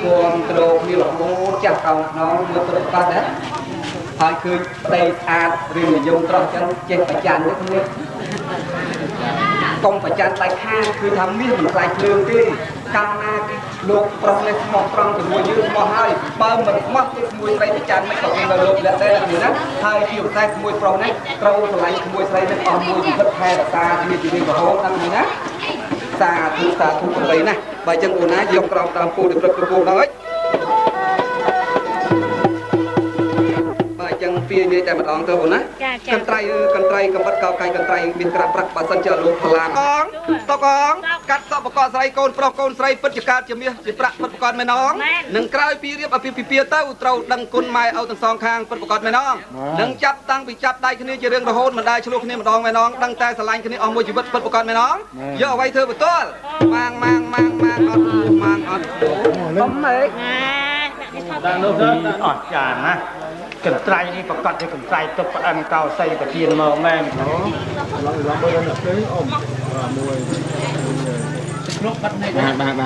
ความโกรธมีหลงโม่จับเอาน้องมาประกอบนะหายคือไปอาดเรื่องยงตรองจันเจ็บประจันนี่คือตรงประจันปลายข้างคือทำมีดเหมือนปลายเพลิงที่กำนาลูกตรงในสมองตรงถึงมวยยืดมอให้เปิดมันมัดที่มวยใส่ประจันไม่ตกในโลกและได้แบบนี้นะหายที่อยู่ใต้มวยตรงนั้นเราไหลมวยใส่ในออมมวยที่พัดแพ้ตาที่จีนกับโฮนั่นนี่นะสาธุไปนะใบจังอูนะยกกรองตามปูเดือดกระปูน้อยจังปีนี้แต่มันอองเท่านะกันไตรกำบัดเก่าไก่กันไตรบินกระปรักปัสสัญจาลูกพลากองตกองกัดสอบประกอบใส่โกนปลอกโกนใส่ปัจจุบันจะมีสิประปัจจุบันไม่น้องหนึ่งกลายปีเรียบอภิปีเต้าเราดังกุนไม้เอาทั้งสองข้างปัจจุบันไม่น้องหนึ่งจับตั้งไปจับได้คืนนี้จะเรื่องระโหดมันได้ชลุกนี้มันดองไม่น้องดังแต่สลายคืนนี้ออกมวยชีวิตปัจจุบันไม่น้องเยอะไว้เธอประตูมังอดต้มไหมดังโน้ตอดจานนะกันไตรนี่ประกอบด้วยกันไตรตัวอันเก่าใส่กระเทียมมาแม่งเขาเราเบอร์หนักเลยอมมวย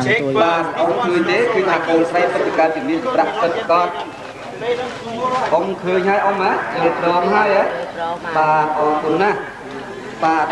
เช็คบ้านเอาคืนนี้คือจากโกนใส่ปฏิการจิตนี้ปรับปฏิกรองคืนให้อมมะเดือดร้อนให้ปาดออกคุณนะปาด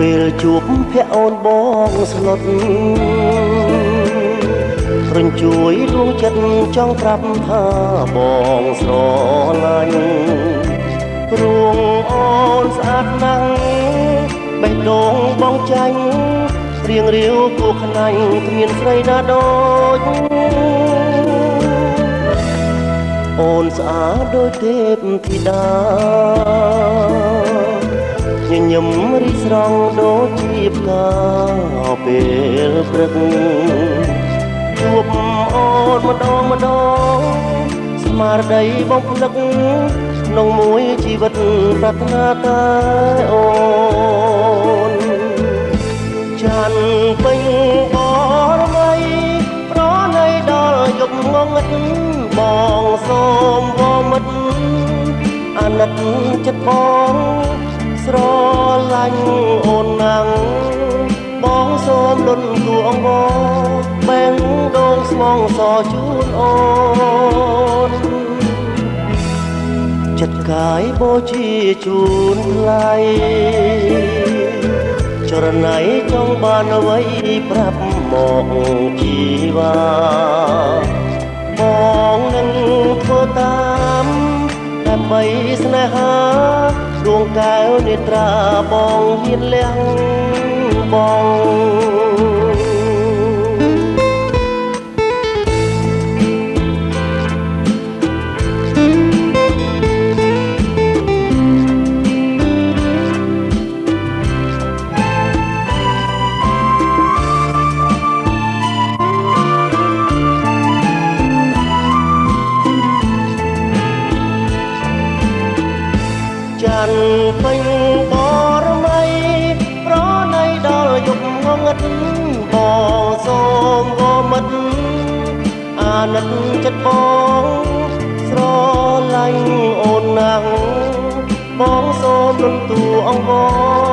ពេលជួបភ័ក្រអូនបងស្លុតរញ្ជួយដួងចិត្តចង់ប្រាប់ថាបងស្រឡាញ់រួងអូនស្អាតណាស់បេះដូងបងចាញ់រៀងរាវគួរខ្នាញ់គ្មានស្រីណាដូចអូនស្អាតដូចទេពធីតាញញឹមរីស្រង់ដូចជាផ្កាពេលព្រឹកជួបអូនម្ដងស្មារតីបងភ្លឹកក្នុងមួយជីវិតប្រាថ្នាតែអូនចាន់ពេញបរមីប្រណីដល់យប់ងងឹតប សូមវមិត្តអាណិតចិត្តបងស្រឡាញ់អូនណាំងបងសូមលន់ទួអង្វរបែងដងស្មងសជូនអូនចិត្តកាយបូជាជូនថ្លៃចរណៃចង់បានអ្វីប្រាប់មកជីវ៉ាបងនឹងធ្វើតាមដើម្បីស្នេហាដួងកែវនេត្រាបងហ៊ានលះបងចាន់ពេញបរមីប្រណៃដល់យប់ងងឹតបងសូមវមិត្តអាណិតចិត្តបងស្រឡាញ់អូនណាំងបងសូមលន់ទួអង្វ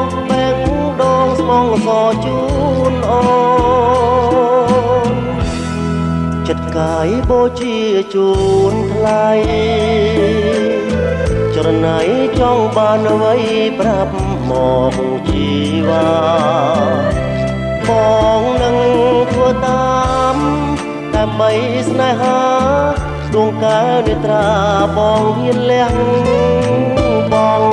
របែងដងស្មងសជូនអូនចិត្តកាយបូជាជូនថ្លៃចរណៃចង់បានអ្វីប្រាប់មកជីវ៉ាបងនឹងធ្វើតាមដើម្បីស្នេហាដួងកែវនេត្រាបងហ៊ានលះបង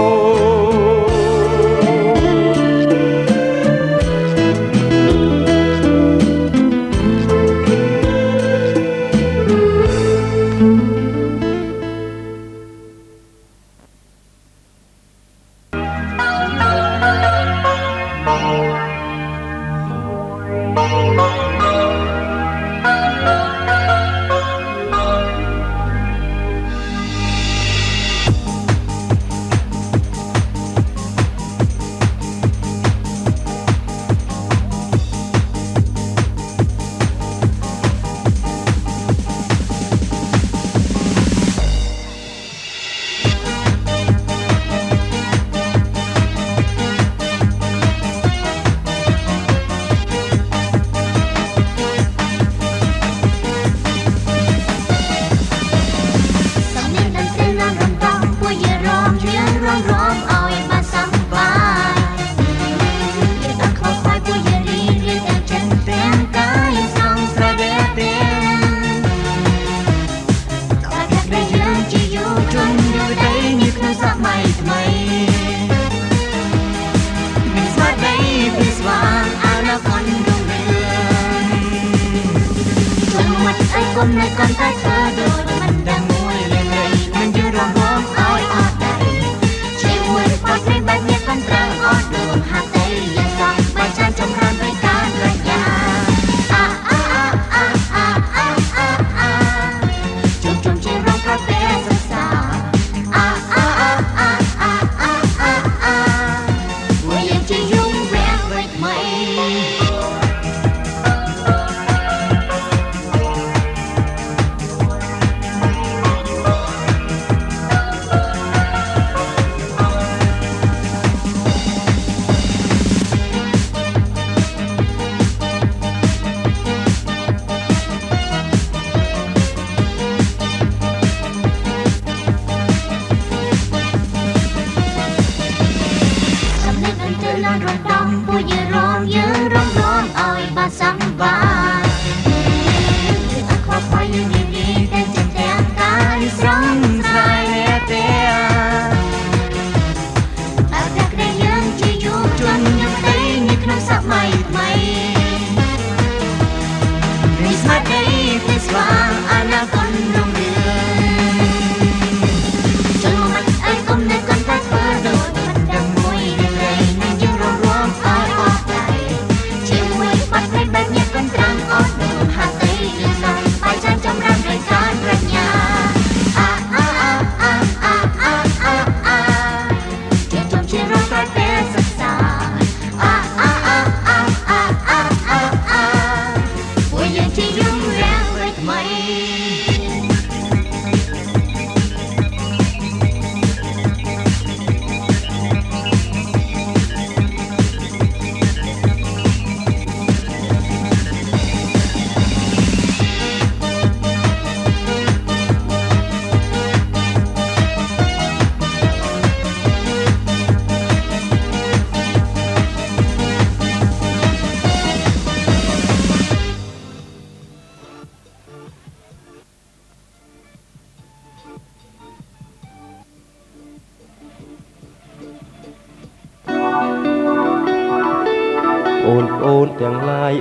ប្អូនទាំងឡាយ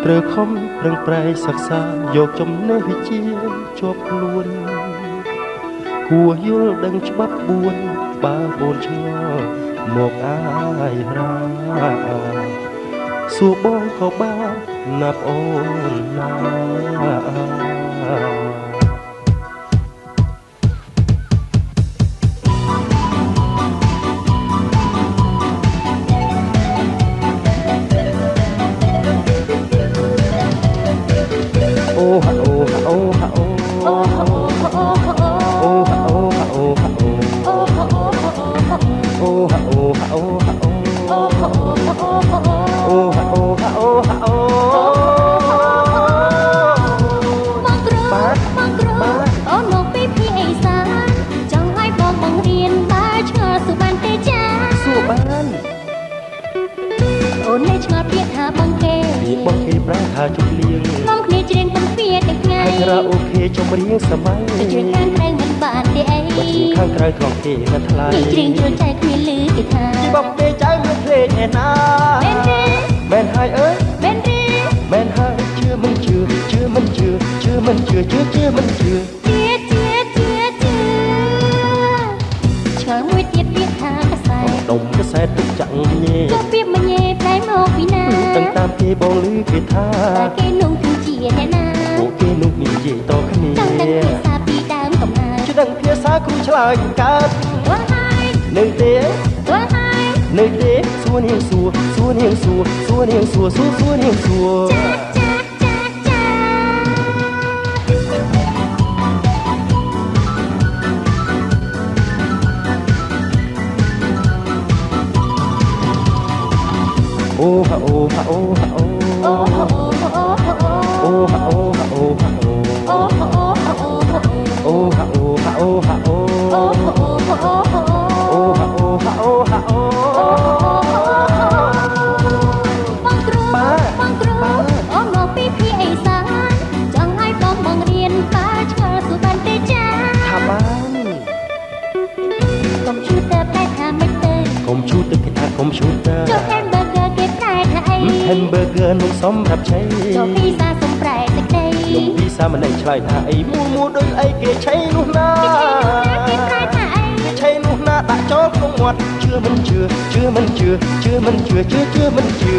ត្រូវខំប្រឹងប្រែងសិក្សាយកចំណេះវិជ្ជាជាប់ខ្លួនគួរយល់ដឹងច្បាប់4បើបងឆ្ងល់មកអាយរាសួរបងក៏បានណាប់អូនណាអូហាអូហាអូហាអូអូហាអូហាអូហាអូអូហាអូអូហាអូហាអូហាអូអូហាអូហាអូហាអូបងគ្រូអូនមកពីភីអេសានចង់ឲ្យបងបង្រៀនបើឆ្ងល់សួរបានទេចាសួរបានអូននៅឆ្ងល់ពាក្យថាបងគេបងគេប្រែថាជប់លៀងនាំគ្នាច្រៀងពិនពាក្យទាំងថ្ងៃហើយរ៉ាអូខេចំរៀងសម័យច្រៀងខាងក្រៅមិនបានទេអីបើច្រៀងខាងក្រៅត្រង់គេមិនថ្លៃច្រៀងជ្រុលចែកគ្នាលឺគេថាបងគេចៅមានភ្លេងឯណាមែនទេមែនហើយអើយមែនទេមែនហើយជឿមិនជឿជឿមិនជឿជឿមិនជឿជឿជឿមិនជឿឆ្ងល់មួយទៀតពាក្យថាកសែតដុំកសែតទុកចាក់ញេចូលពាក្យមញេប្រែមកពីណាទាំងតាមគេបងឮគេថាតែគេនោះគឺជាអ្នកណាពួកគេនោះនិយាយតគ្នាចង់ដឹងភាសាពីដើមកំណើតជដឹងភាសាគ្រូឆ្លើយកើតវ៉ាហើយនៅទេវ៉ាហើយនៅទេសួរនាងសួរសួរនាងសួរសួរនាងសួរសួរសួរនាងសួរអូហាអូហាអូហាអូអូហាអូហាអូហាអូអូហាអូហាអូហាអូអូហាអូហាអូអូហាអូហាអូហាអូអូហាអូអូហាអូហាអូបងគ្រូអូនមកពីភីអេសានចង់ឲ្យបងបង្រៀនបើឆ្ងល់សួរបានទេចាថាបានកុំឈឺទៅប្រែថាមិនទៅកុំឈូតទៅគេថាកុំឈូតទៅចូល hamburger គេប្រែថាអី hamburger នំសម្រាប់ឆៃចូលពីសាសំប្រែទឹកដីនំពីសាមិនដឹងឆ្លើយថាអីមួដូចអីគេឆៃនោះណាគេប្រែថាអីគេឆៃនោះណាដាក់ចូលក្នុងមាត់ជឿមិនជឿជឿមិនជឿជឿមិនជឿជឿជឿមិនជឿ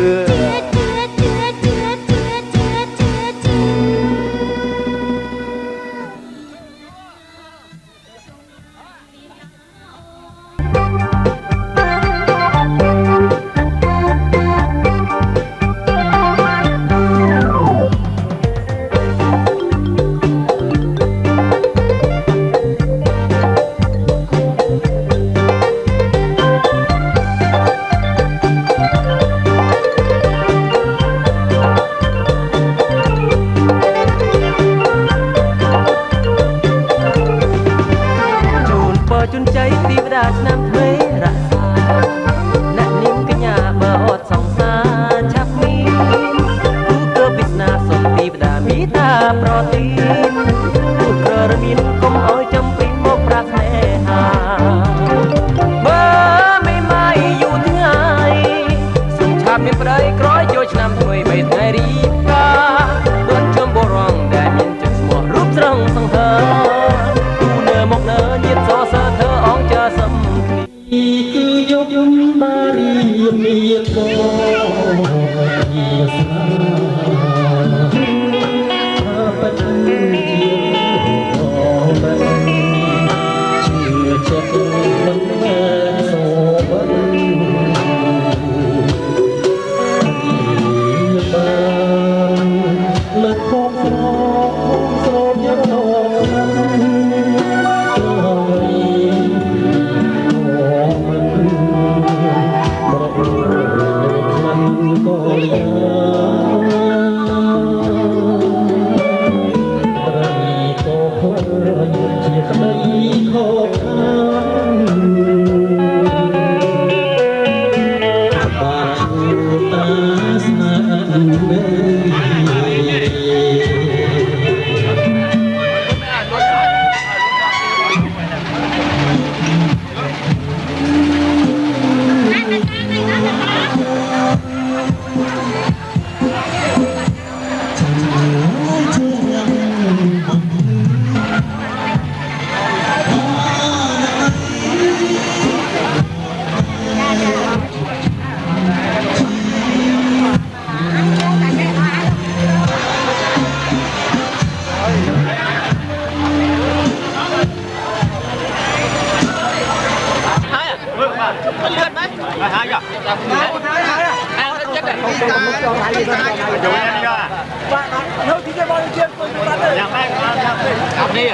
យ៉ាងម៉េចបានយ៉ាងនេះអាប់នេះ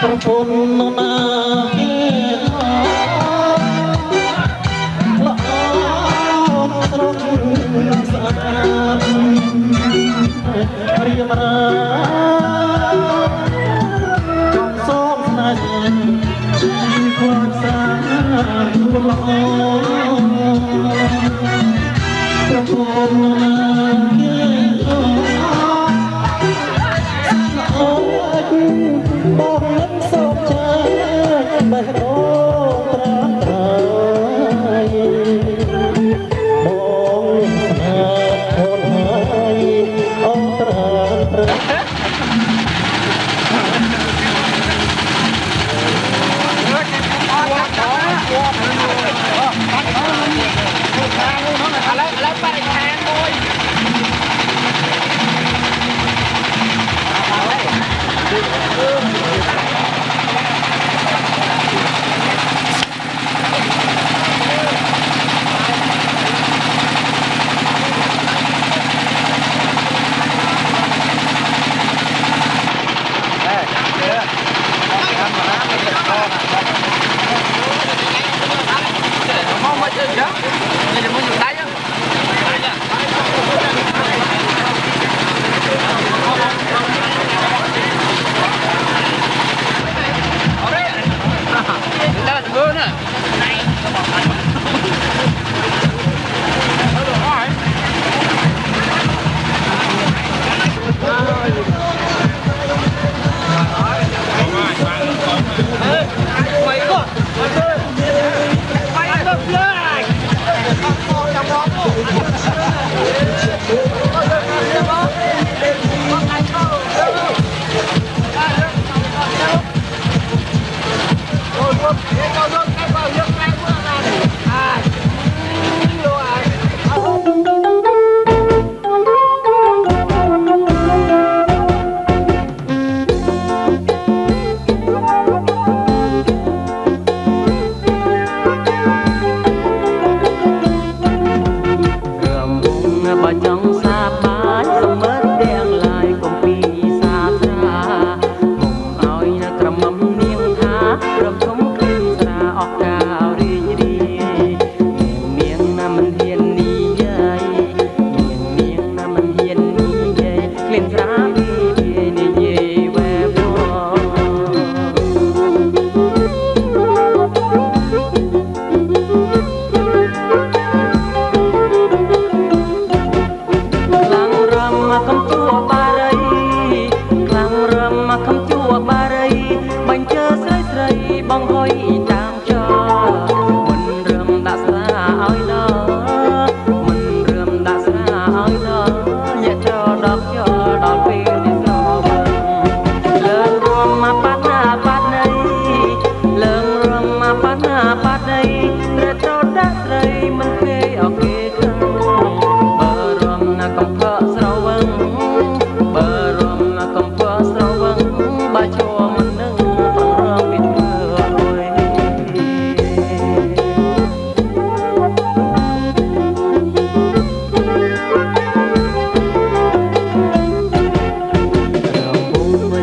ប្រពន្ធណាគេល្អស្រស់ស្អាតរៀបរាសូមស្នេហ៍ជីខ្វាច់សាខ្លួនល្អប្រពន្ធណាគេបងនឹងសូមចាបេះដូងត្រាំត្រៃបងស្នេហ៍អូនហើយអូនត្រាំត្រៃ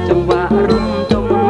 ចង្វាក់រុំទុំ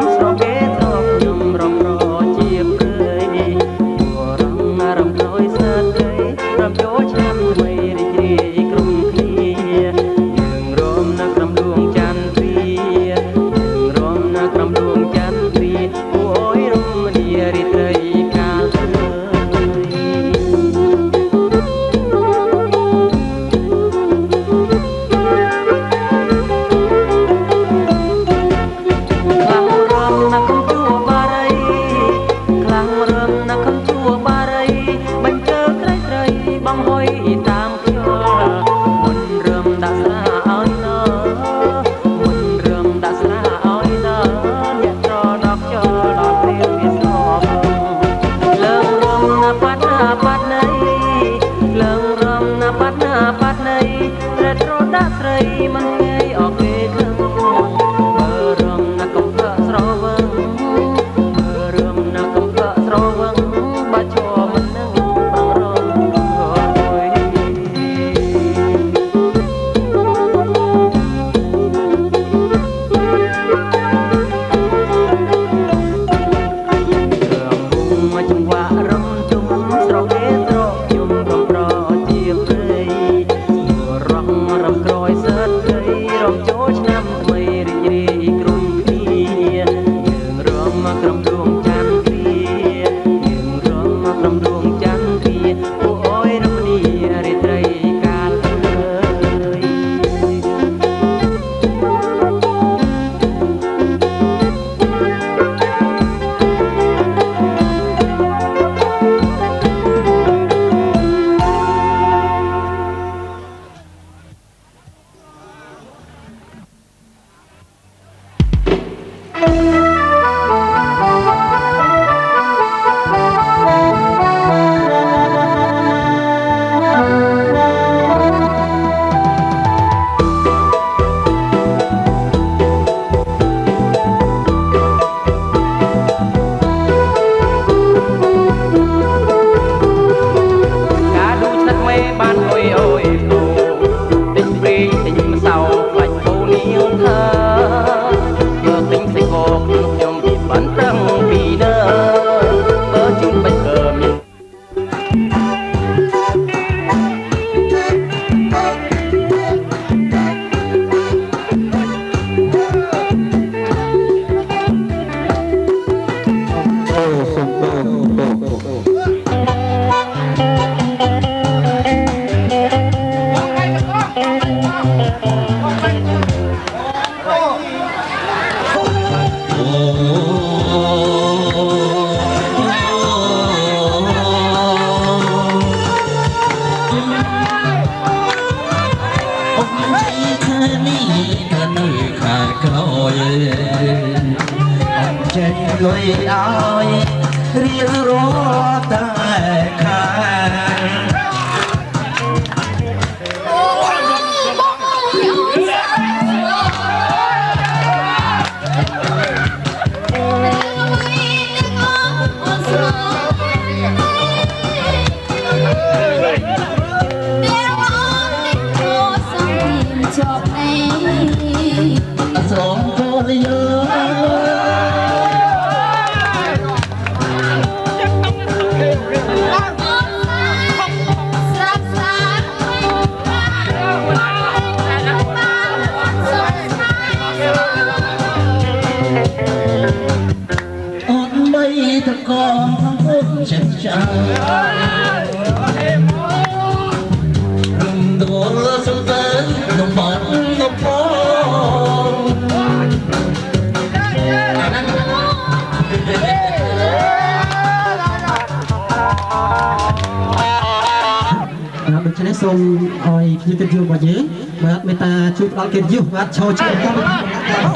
ដូច្នេះសូមឲ្យភ្ញៀវកិត្តិយសរបស់យើងបាទមេត្តាជួយផ្ដល់កិត្តិយសបាទឈរជើងកម្មវិធី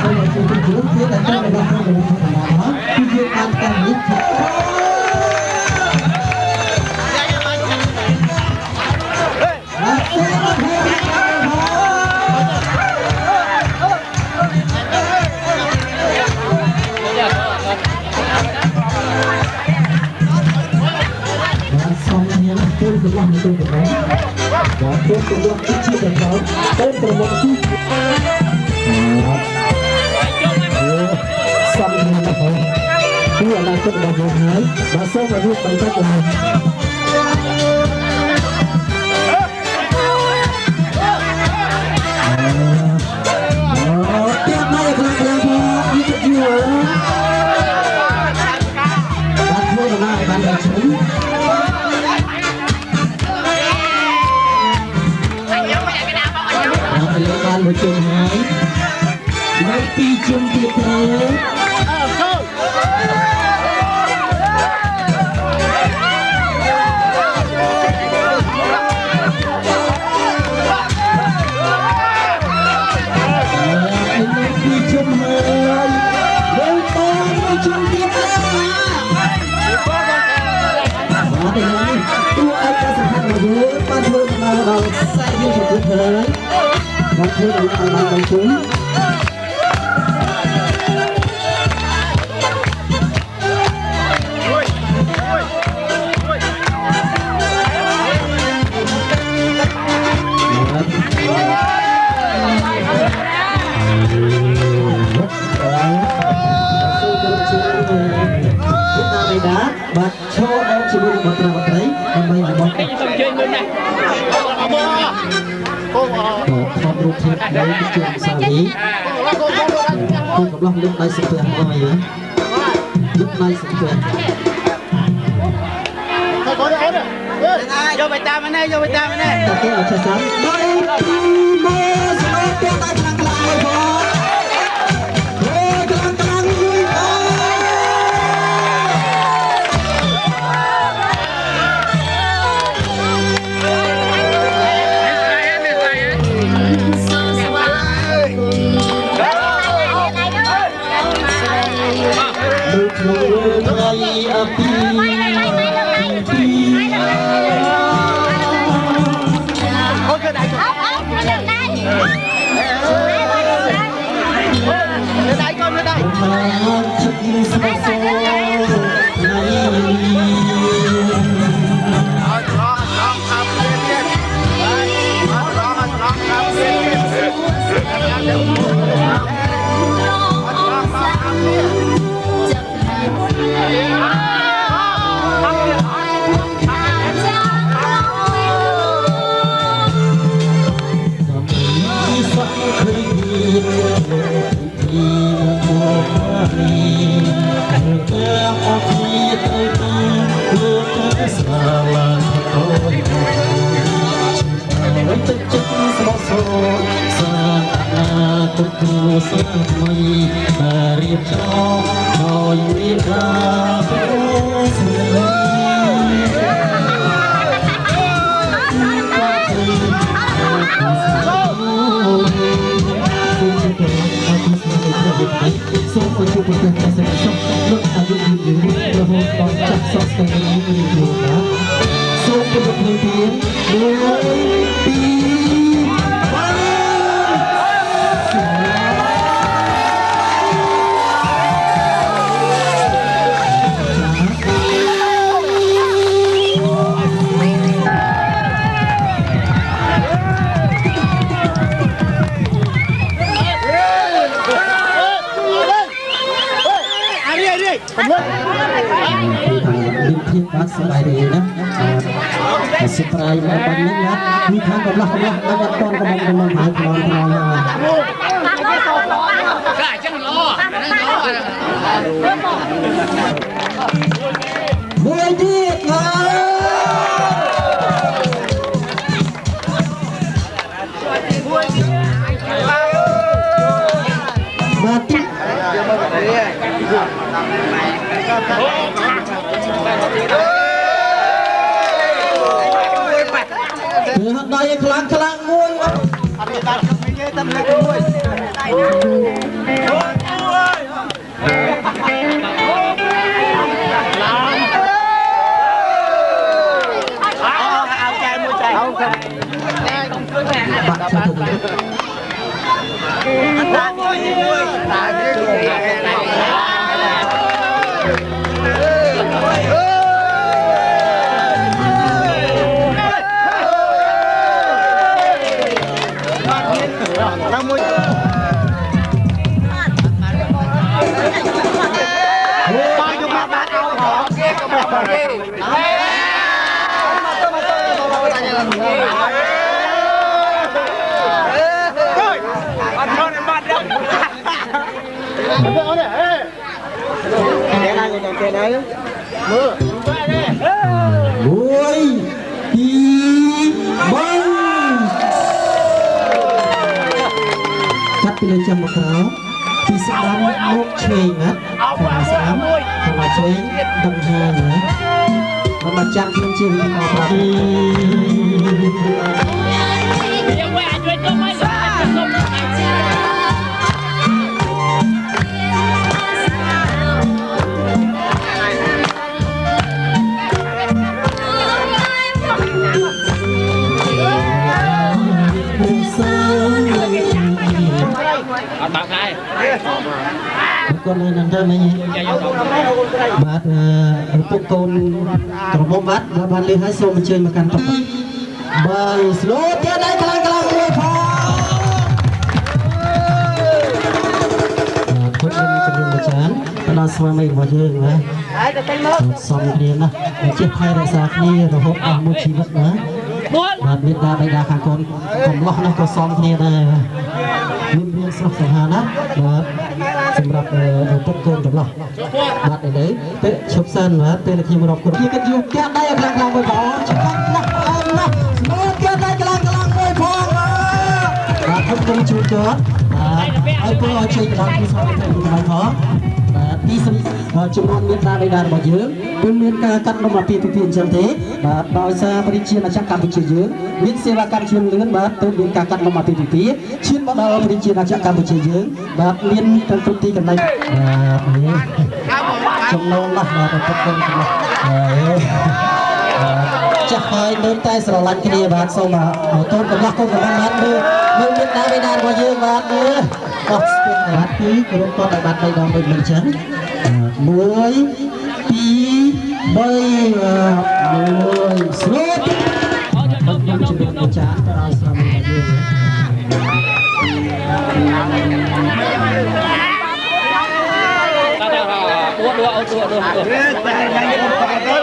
សូមឲ្យជួយកិត្តិយសគឺតែត្រូវរបស់របស់គឺយើងបានកម្មវិធីរបស់នេះទៅដល់បាទទៅរបស់ជាទៅដល់ទៅប្រវត្តិទីសំខាន់ណាស់បងគឺអនាគតរបស់យើងហើយបាទសូមឲ្យរួមបន្តទៅមុខទៀតមកខ្លាំងខ្លាំងផងយឺតយូរបាទធ្វើដំណើរបានដល់ជុំបានមួយជុំហើយនៅពីរជុំទៀតទេដល់ខ្សែយើងទៅហើយមកធ្វើឲ្យបានដល់ជុំបាទឈរអត់ជាមួយនឹងបត្រាបត្រីដើម្បីរបស់ខ្ញុំជើញមួយណាថតរូបភាពនៅជាសាលីគឺកំឡោះលើកដៃសំពះមកហើយលើកដៃសំពះយកបៃតាមកនេះយកបៃតាមកនេះតើគេអត់ឆ្សាំបាយមកស្មាតតែខ្លាំងខ្លាំងមកផង ลูกน้องไงอาปีเขาจะได้ก่อนจะได้ก่อนจะได้มาชักยิ้มสดใสសូមអរគុណប្រទេសសេរីសុខលោកអាយុយឺនរហូតដល់ចាក់សក់ទៅនេះរីករាយណាសូមប្រពៃទៀន1 ភាពបាទសប្បាយរីណាសិប្រាយមកបាញ់នេះណាมีខាងកំឡោះបាញ់អត់តន់កំងហើយខ្នងហើយកាចឹងល្អមួយទៀតបាទទីដៃខ្លាំងខ្លាំងមួយអត់មានដាច់មិនទេតែលេខមួយដៃអូចែមួយចែអូខេបាក់ទៅទៅតាមួយតាមួយបានយកមកបានเอาហ៎គេក៏មកគេអត់ឈរបាត់ដល់អូនហេគេណាយកគេណាមើលមួយពីរបងចាប់ពីលើចាំមកក្រោមពីស្ដាំមកឆ្វេងណាខាងស្ដាំខាងឆ្វេងដឹងហាងណាមកចាប់ខ្លួនជាវិមកប្រាប់ยังว่าជួយទៅមកសុំអត់បាក់ដែរគាត់នៅនឹងទៅមិញបាទពុកកូនក្រមុំបាទបានលេងឲ្យសូមអញ្ជើញមកកាន់តុបាទស្លូទៀតដែរខ្លាំងមួយផងគុំជំនុំអាចារ្យដល់ស្វាមីរបស់យើងណាសំគ្នាណាចេះថែរក្សាគ្នារហូតអស់មួយជីវិតណាបាទមេត្តាបិតាខាងកូនកំឡោះនោះក៏សំគ្នាដែរមានស្រស់ស្អាតណាបាទសម្រាប់ពុកកូនកំឡោះបាទឥឡូវពេលឈប់សិនបាទពេលខ្ញុំរាប់គ្រប់គេយកផ្ទះដៃឲ្យខ្លាំងមួយផងច្បាស់ណាស់អមណាស់មើលផ្ទះដៃខ្លាំងមួយផងបាទខ្ញុំគុំជួយគាត់ហើយពួកឲ្យជ័យដល់ទីសំទៅទីផងបាទទីចំនួនមានតាបិតារបស់យើងគឺមានការកាត់នំអាពាហ៍ពិពាហ៍អញ្ចឹងទេបាទដោយសារប្រជាជាតិអាចារ្យកម្ពុជាយើងមានសេវាកម្មជឿនលឿនបាទទៅមានការកាត់នំអាពាហ៍ពិពាហ៍ឈានមកដល់ប្រជាជាតិអាចារ្យកម្ពុជាយើងបាទមានទាំងគ្រប់ទីកន្លែងបាទនេះ ចំណងណាស់បាទប្រពន្ធរបស់ចាស់ហើយមើលតែស្រឡាញ់គ្នាបាទសូមមកតូនកំឡោះកូនកំឡោះបាទមើលមានតាបេដារបស់យើងបាទមើលអស់ស្ទើរបាទគឺក្រុមគាត់ឲ្យបាទ3ដងដូចនេះចឹង1 2 3ស្រូតខ្ញុំជំរាបអាចារ្យដល់ស្រាមរបស់យើងដួអូដួតែឡើងកូនបាត់ទៅ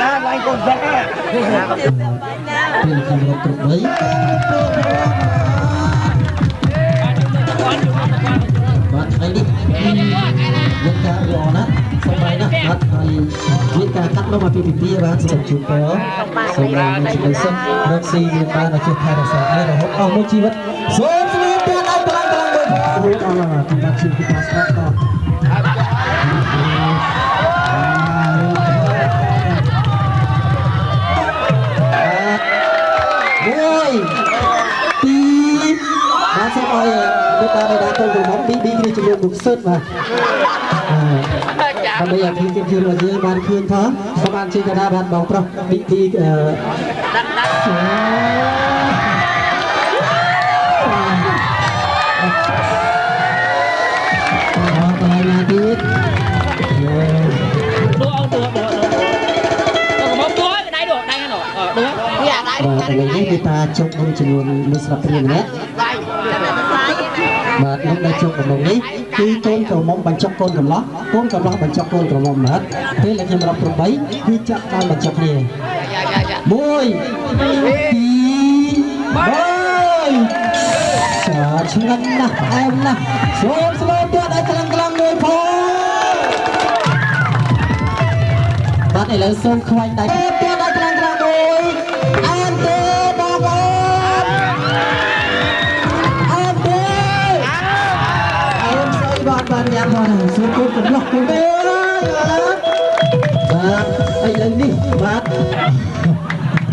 តែឡើងកូនបាត់ទៅពេលខ្ញុំរត់គ្រប់បីបាទថ្ងៃនេះមានការរកណាសប្បាយណាស់បាទហើយមានការកាត់នំអាពីពីបាទសូមជូនពរសូមឡើងមានសេចក្តីសុខរកស៊ីមានបានឲ្យជាថែរក្សាឲ្យរហូតអស់មួយជីវិតសូមស្វាគមន៍ដល់ខ្លាំងៗមួយអរគុណបាទជូនពីស្ដាប់តមួយពីរបាទសូមឲ្យលោកតាបេដាកូនក្រមុំពីគ្នាជាមួយមុខសិតបាទដើម្បីឲ្យពីគេរបស់យើងបានឃើញផងក៏បានជាកណ្ដាលបានបងប្រុសពីបាទឥឡូវនេះគឺតាជុកនំចំនួនមួយស្លាបព្រាម្នាក់បាទនំដែលជុកកំឡុងនេះគឺកូនក្រមុំបញ្ចុកកូនកំឡោះកូនកំឡោះបញ្ចុកកូនក្រមុំបាទពេលដែលខ្ញុំរាប់8គឺចាប់បានបញ្ចុកគ្នា1 2 3ឆ្ងាញ់ណាស់ផ្អែមណាស់សូមស្លទៀតឲ្យខ្លាំងមួយផងបាទឥឡូវសូមខ្វាញ់ដៃទៀតឲ្យខ្លាំងមួយអនទេបងប្អូនអនទេអនស្អីបាទញ៉ាំមកសូមកូនកំឡោះគូទេបាទឥឡូវនេះបាទ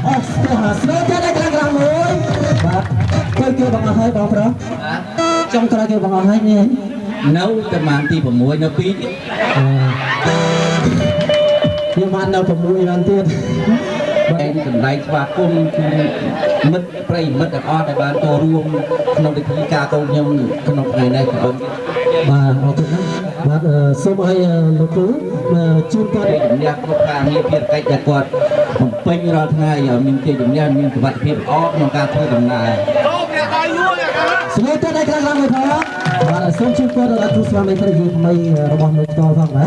អស់ស្ទើរស្ទើរទៀតឲ្យខ្លាំងមួយបាទគេបងអស់ហើយបងប្រុសចុងក្រោយគេបងអស់ហើយនេះនៅតែបានទី6នៅ2ទៀតយើងបាននៅ6បានទៀតបែរសម្ដែងស្វាគមន៍គឺមិត្តប្រិយមិត្តទាំងអស់ដែលបានចូលរួមក្នុងពិធីការកូនខ្ញុំក្នុងថ្ងៃនេះបងបាទអរគុណណាស់បាទសូមឲ្យលោកគ្រូជូនគាត់ជំនះគ្រប់ការងារភារកិច្ចដែលគាត់បំពេញរាល់ថ្ងៃមានជ័យជំនះមានសុវត្ថិភាពល្អក្នុងការធ្វើដំណើរស្នេហ៍ទៅដល់ខាងឡើងមួយផងបាទសូមជូនគាត់ដល់គ្រូស្វាមីភរិយាថ្មីរបស់លោកតផងណា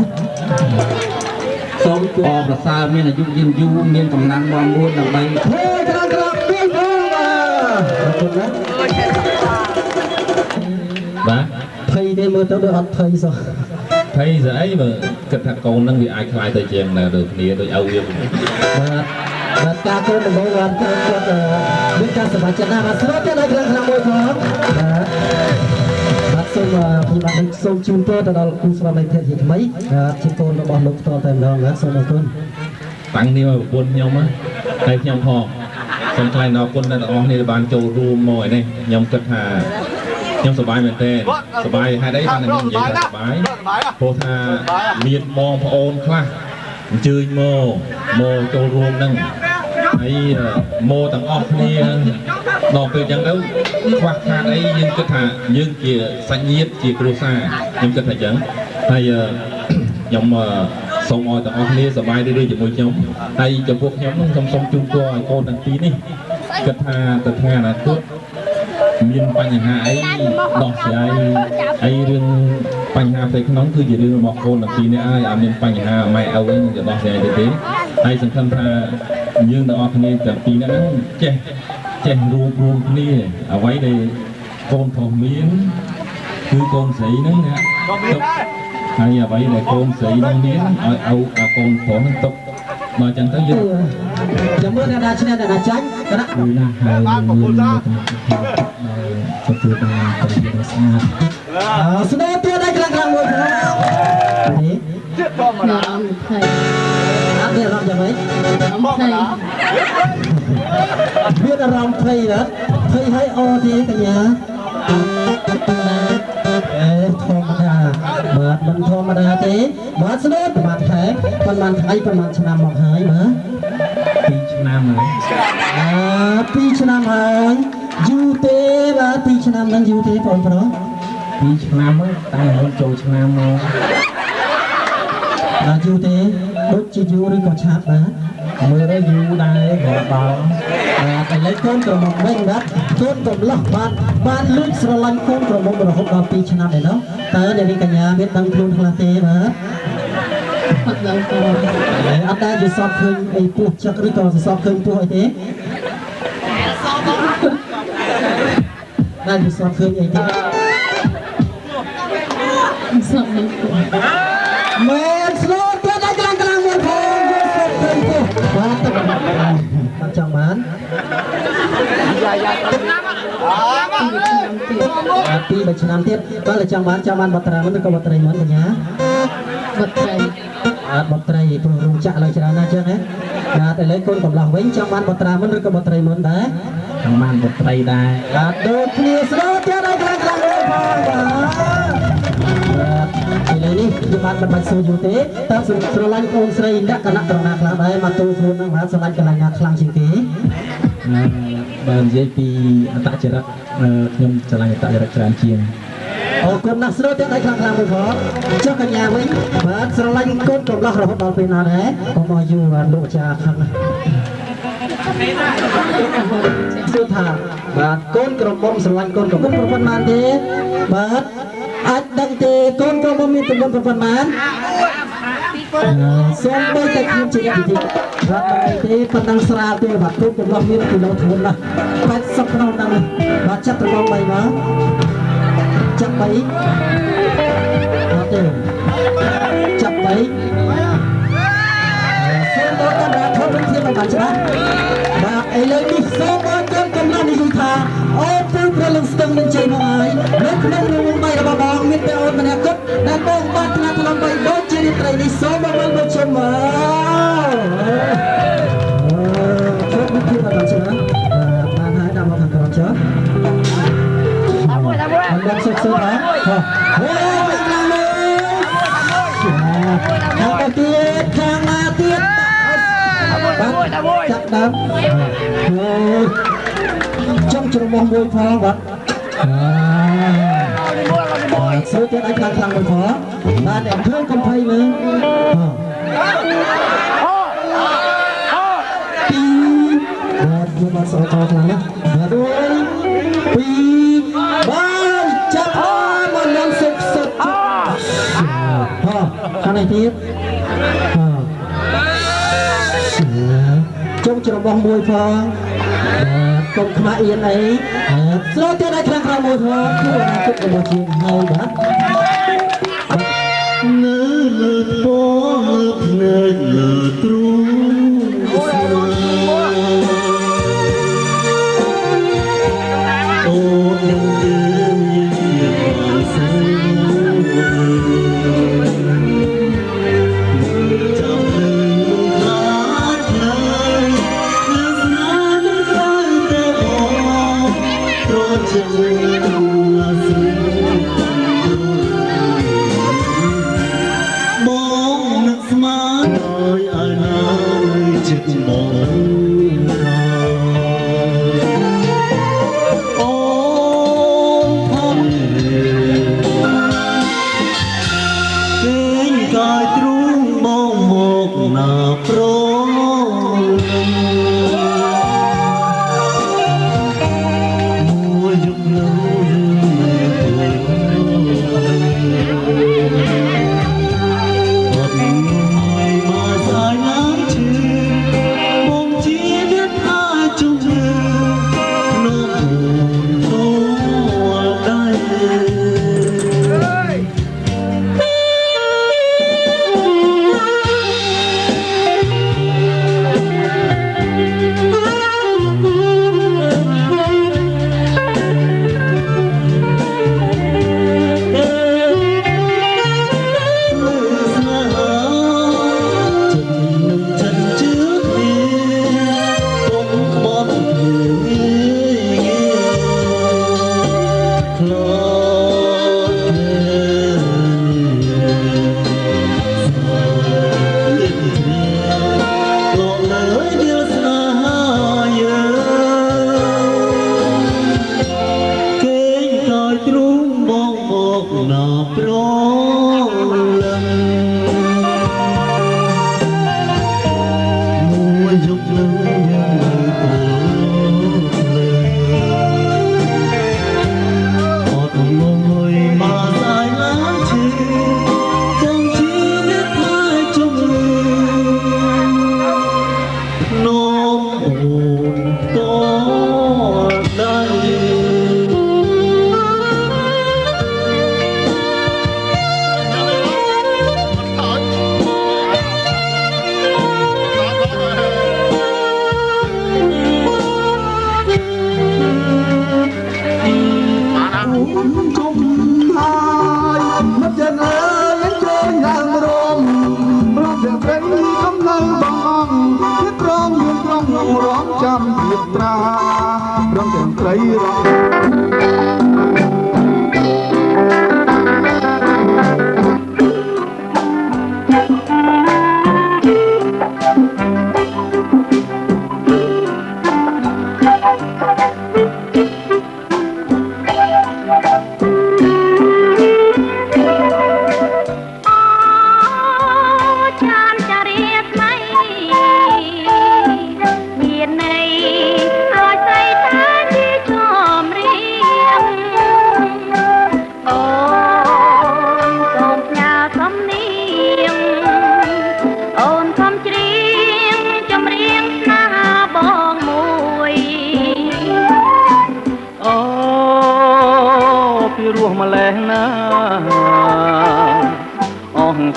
សូមគួរប្រសើរមានអាយុយឺនយូរមានកម្លាំងមាំមួនដើម្បីធ្វើក្រងទៀតអរគុណណាបាទភ័យទេមើលទៅដូចអត់ភ័យសោះភ័យស្អីមើលគិតថាកូននឹងវាអាចខ្លាយទៅជាងនៅដូចគ្នាដូចឲ្យវាបាទការកូនដំបូងបានគាត់មានការសប្បាយចិត្តណាស់បាទស្រួលទៅដល់ខ្លាំងមួយផងបាទសូមខ្ញុំបានសូមជូនពរទៅដល់គូស្វាមីភរិយាថ្មីជាកូនរបស់លោកផ្ទាល់តែម្ដងណាសូមអរគុណតាំងនេះមកប្រពន្ធខ្ញុំហើយខ្ញុំផងសូមថ្លែងអរគុណដល់អ្នកទាំងអស់គ្នាដែលបានចូលរួមមកឯនេះខ្ញុំគិតថាខ្ញុំសប្បាយមែនទែនសប្បាយហេតុអីបានខ្ញុំនិយាយថាសប្បាយព្រោះថាមានបងប្អូនខ្លះអញ្ជើញមកចូលរួមនឹងហើយមកទាំងអស់គ្នាដល់ពេលអញ្ចឹងទៅខ្វះខាតអីយើងគិតថាយើងជាសាច់ញាតិជាគ្រួសារខ្ញុំគិតថាអញ្ចឹងហើយខ្ញុំសូមឲ្យទាំងអស់គ្នាសប្បាយរីករាយជាមួយខ្ញុំហើយចំពោះខ្ញុំខ្ញុំសូមជូនពរឲ្យកូនទាំងពីរនេះគិតថាទៅថ្ងៃអនាគតមានបញ្ហាអីដោះស្រាយអីរឿងបញ្ហាផ្ទៃក្នុងគឺជារឿងរបស់កូនទាំងពីរនេះហើយអត់មានបញ្ហាម៉ែឪវិញទៅដោះស្រាយទេហើយសង្ឃឹមថាយើងទាំងអស់គ្នាទាំងពីរនេះចេះរួមគ្នាអ្វីដែលកូនប្រុសមានគឺកូនស្រីហ្នឹងណាហើយអ្វីដែលកូនស្រីហ្នឹងមានឲ្យកូនប្រុសហ្នឹងទុកមកអញ្ចឹងទៅយើងចាំមើលអ្នកណាឈ្នះអ្នកណាចាញ់គណៈគឺណាហើយមានទទួលបានប្រយោជន៍ស្ងាត់ស្នេហ៍ទៀតឲ្យខ្លាំងមួយផងនេះទៀតធម្មតាអត់មានអារម្មណ៍យ៉ាងម៉េចមានអារម្មណ៍ភ័យណាភ័យឲ្យអទេកញ្ញាធម្មតាបាទមិនធម្មតាទេ បាទស្នូតប្រមាណខែប្រមាណថ្ងៃប្រមាណឆ្នាំមកហើយមើល2ឆ្នាំហើយ2ឆ្នាំហើយយូរទេបាទ2ឆ្នាំហ្នឹងយូរទេបងប្រុស2ឆ្នាំហើយតែរហូតចូលឆ្នាំមកបាទយូរទេដូចជាយូរឬក៏ឆាប់បាទមើលទៅយូរដែរបងបាទឥឡូវកូនក្រមុំវិញបាទកូនកំឡោះបានលួចស្រឡាញ់កូនក្រមុំរហូតដល់2ឆ្នាំឯណោះតើអ្នកនាងកញ្ញាមានដឹងខ្លួនខ្លះទេបាទអត់ដឹងទេអត់ដែរយល់សពឃើញអីពោះចឹកឬក៏សពឃើញពោះអីទេដែរយល់សពឃើញអីទេសពមិនពោះមែនស្លូតទៀតដល់ខ្លាំងមួយផងយល់សពឃើញពោះបាទទៅចង់បាន2 ឆ្នាំទៀតគាត់ចង់បានបត្រាមិនឬក៏បត្រីមិនបញ្ញាបត្រីបត្រីព្រោះរោងចក្រឡើយច្រើនណាស់ចឹងណាបាទឥឡូវកូនកំឡោះវិញចង់បានបត្រាមិនឬក៏បត្រីមិនដែរចង់បានបត្រីដែរបាទដូចគ្នាស្រូតទៀតដល់ខ្លាំងផងបាទឥឡូវនេះខ្ញុំបានមិនបាច់សួរយូរទេតើស្រឡាញ់អូនស្រីលក្ខណៈត្រង់ណាខ្លះដែរមកទូខ្លួនហ្នឹងបាទស្រឡាញ់កន្លែងណាខ្លាំងជាងគេបើនិយាយពីអត្តចរិតខ្ញុំឆ្លាញ់អត្តចរិតច្រើនជាងអរគុណណាស់ស្រូតទៀតឲ្យខ្លាំងមួយផងចុះកញ្ញាវិញបាទស្រឡាញ់កូនកំឡោះរហូតដល់ពេលណាដែរកុំឲ្យយូរបាទលោកអាចារ្យខឹងណាស់សួរថាបាទកូនក្រមុំស្រឡាញ់កូនក្រមុំប្រពន្ធបានទេបាទអាចដឹងទេកូនក្រមុំមានទំនួលប្រពន្ធបានសូមបីតែខ្ញុំជាអ្នកវិទ្យាបាទទេប៉ុណ្ណឹងស្រាលទេបាទកូនកំឡោះមានគីឡូធ្ងន់ណាស់80ក្នុងហ្នឹងបាទចាប់ត្រឡង3មកចាប់3អត់ទេចាប់3សូមដល់កាមេរ៉ាធំវិញទៀតបានច្បាស់បាទឥឡូវនេះសូមឲ្យកូនកំឡោះនិយាយថាអូព្រឹកព្រលឹងស្ទឹងនឹងជ័យមកហើយនៅក្នុងរង្វង់3របស់បងមានតែអូនម្នាក់គត់ដែលបងបានថ្នាក់ក្នុង3ដូចជារាត្រីនេះសូមមកមើលជុំមកជប់នេះគឺបានច្បាស់បានហើយដល់មកខាងក្រោមចុះអត់សុខសុខហ៎អូខាងណាទៀតខាងណាទៀតចាប់ដើមចង់ច្រមុះមួយផងបាទស្រួលទៀតឲ្យខ្លាំងមួយផងបាទអ្នកធ្វើកំភៃមើលបាទយកមកសអតខ្លាំងណាស់បាទ1 2បានចាប់មកញ៉ាំសុខសុខខាងនេះទៀតចុងច្រមុះមួយផងបាទកុំខ្មាស់អៀនអីស្រួលទៀតឲ្យខ្លាំងមួយផងគឺអនាគតរបស់ជាងហើយបាទនៅលើពណ៌លើភ្នែកលើទ្រូងអូនឹងយើងជាបានសើ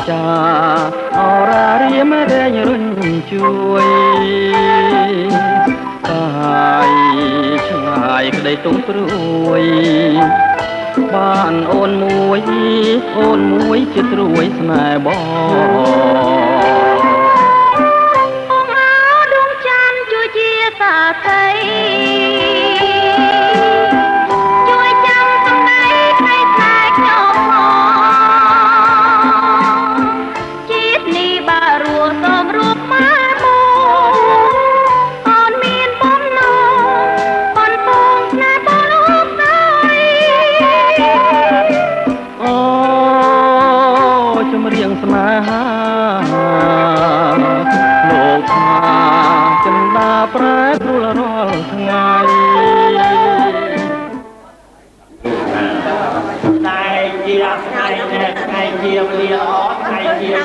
ចាអរារៀមរែងរុញជួយកាយឆ្ងាយក្តីទុំព្រួយបានអូនមួយជាត្រួយស្នេហ៍បងដួងច័ន្ទជួយជាសាក្សីជួយចាំសំដីក្តីខ្លាចខ្ញុំជាតិនេះបារੂសូមរួបមកអូនមានបំណងប៉ុនពងស្នេហ៍បងលោកស្រីអូចម្រៀងស្នេហាលោកថាចិន្តាប្រែប្រួលរាល់ថ្ងៃតែជាថ្ងៃជាវេលាល្អថ្ងៃជា